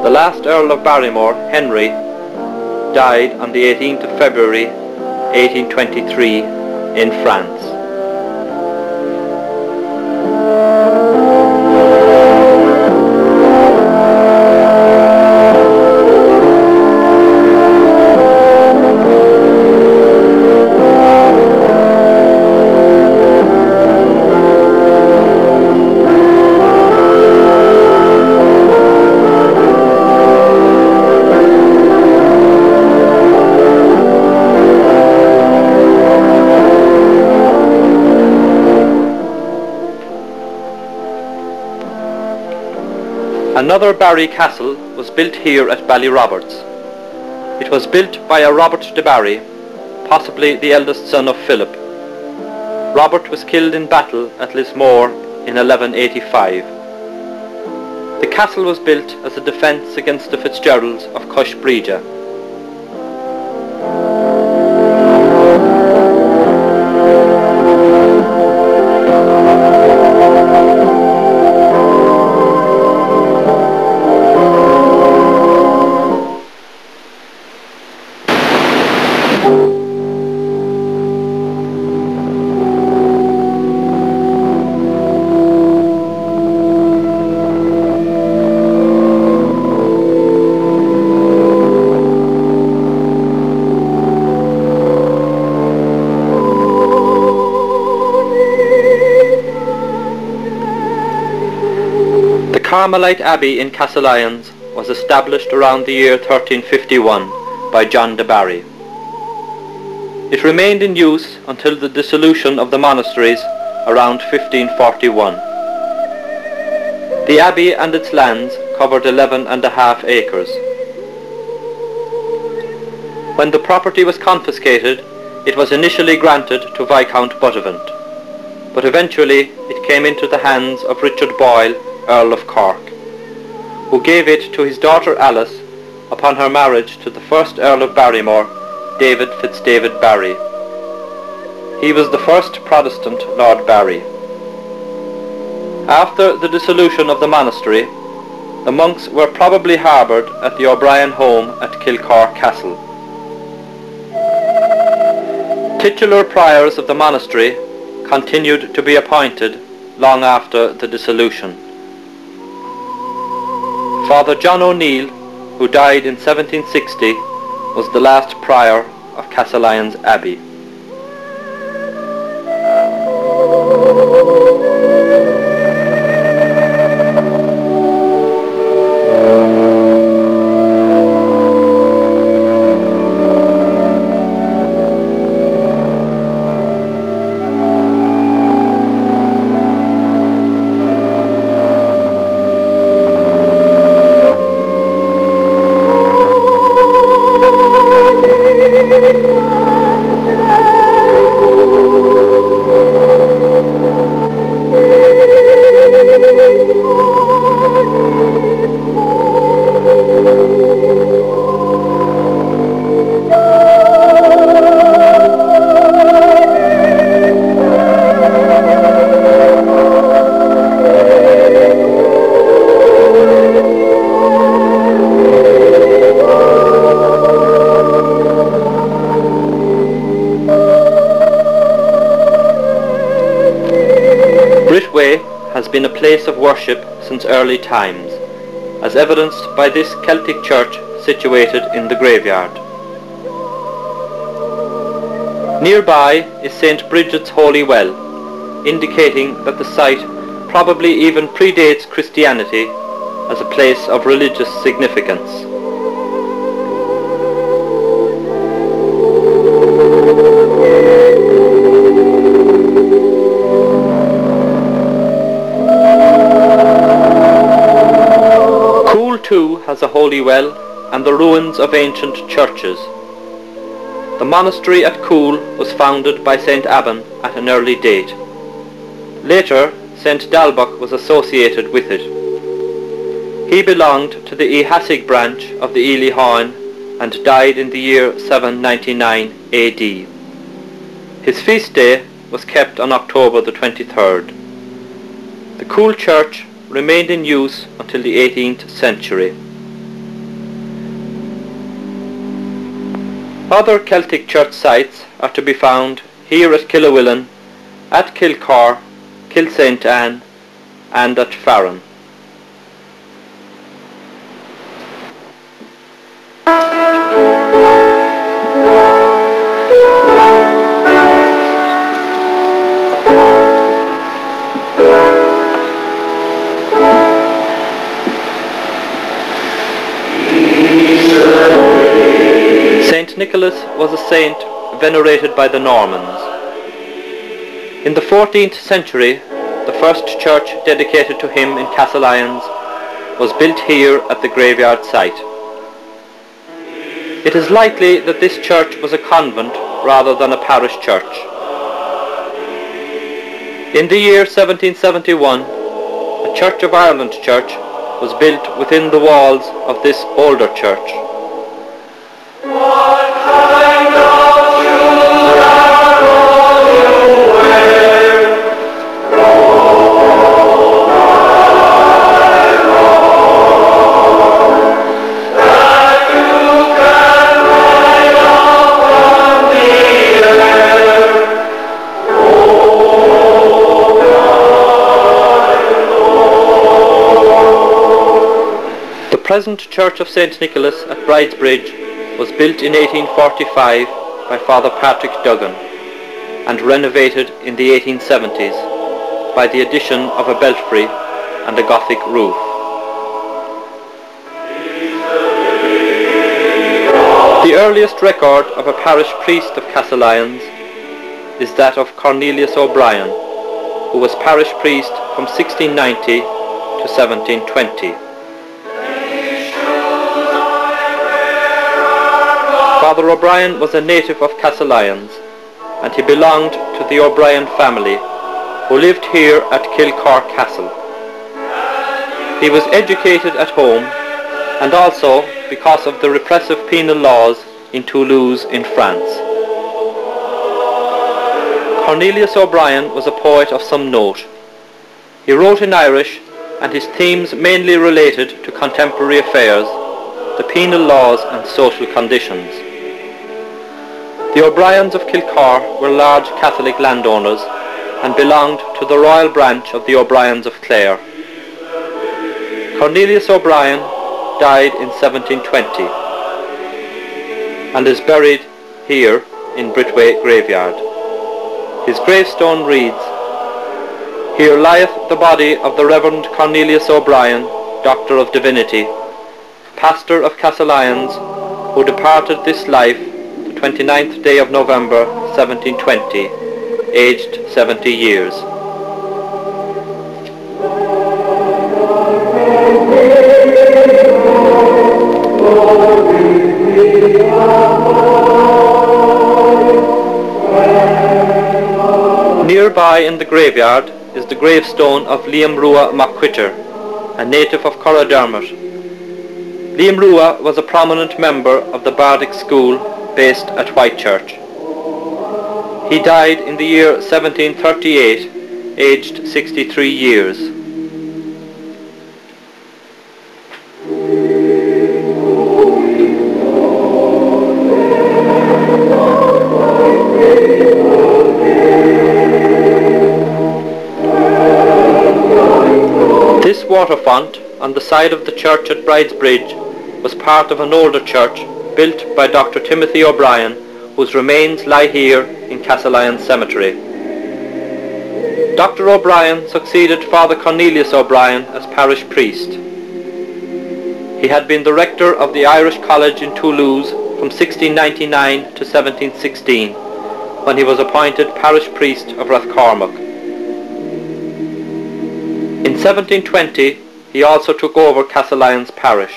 The last Earl of Barrymore, Henry, died on the 18th of February 1823 in France. Another Barry castle was built here at Ballyroberts. It was built by a Robert de Barry, possibly the eldest son of Philip. Robert was killed in battle at Lismore in 1185. The castle was built as a defence against the Fitzgeralds of Cushbreja. Carmelite Abbey in Castlelyons was established around the year 1351 by John de Barry. It remained in use until the dissolution of the monasteries around 1541. The abbey and its lands covered 11.5 acres. When the property was confiscated, it was initially granted to Viscount Buttevant, but eventually it came into the hands of Richard Boyle, Earl of Cork, who gave it to his daughter Alice upon her marriage to the first Earl of Barrymore, David Fitzdavid Barry. He was the first Protestant Lord Barry. After the dissolution of the monastery, the monks were probably harboured at the O'Brien home at Kilcork Castle. Titular priors of the monastery continued to be appointed long after the dissolution. Father John O'Neill, who died in 1760, was the last prior of Castlelyons Abbey. Has been a place of worship since early times, as evidenced by this Celtic church situated in the graveyard. Nearby is St. Bridget's Holy Well, indicating that the site probably even predates Christianity as a place of religious significance. Too has a holy well and the ruins of ancient churches. The monastery at Coole was founded by St. Abban at an early date. Later, St. Dalbuck was associated with it. He belonged to the Ehasig branch of the Ely Háin and died in the year 799 AD. His feast day was kept on October the 23rd. The Coole church remained in use until the 18th century. Other Celtic church sites are to be found here at Killawillan, at Kilcar, Kill St Anne and at Farran. Saint Nicholas was a saint venerated by the Normans. In the 14th century, the first church dedicated to him in Castlelyons was built here at the graveyard site. It is likely that this church was a convent rather than a parish church. In the year 1771, a Church of Ireland church was built within the walls of this older church. The present Church of St Nicholas at Bridesbridge was built in 1845 by Father Patrick Duggan and renovated in the 1870s by the addition of a belfry and a Gothic roof. The earliest record of a parish priest of Castlelyons is that of Cornelius O'Brien, who was parish priest from 1690 to 1720. Father O'Brien was a native of Castlelyons, and he belonged to the O'Brien family, who lived here at Kilcar Castle. He was educated at home, and also because of the repressive penal laws in Toulouse in France. Cornelius O'Brien was a poet of some note. He wrote in Irish, and his themes mainly related to contemporary affairs, the penal laws and social conditions. The O'Briens of Kilcar were large Catholic landowners and belonged to the royal branch of the O'Briens of Clare. Cornelius O'Brien died in 1720 and is buried here in Britway Graveyard. His gravestone reads, "Here lieth the body of the Reverend Cornelius O'Brien, Doctor of Divinity, pastor of Castlelyons, who departed this life the 29th day of November 1720, aged 70 years. Nearby in the graveyard is the gravestone of Liam Rua MacQuitter, a native of Corradermot. Liam Rua was a prominent member of the Bardic School based at Whitechurch. He died in the year 1738, aged 63 years. This water font on the side of the church at Bridesbridge was part of an older church built by Dr. Timothy O'Brien, whose remains lie here in Castlelyons Cemetery. Dr. O'Brien succeeded Father Cornelius O'Brien as parish priest. He had been the rector of the Irish College in Toulouse from 1699 to 1716, when he was appointed parish priest of Rathcormac. In 1720 he also took over Castlelyons parish.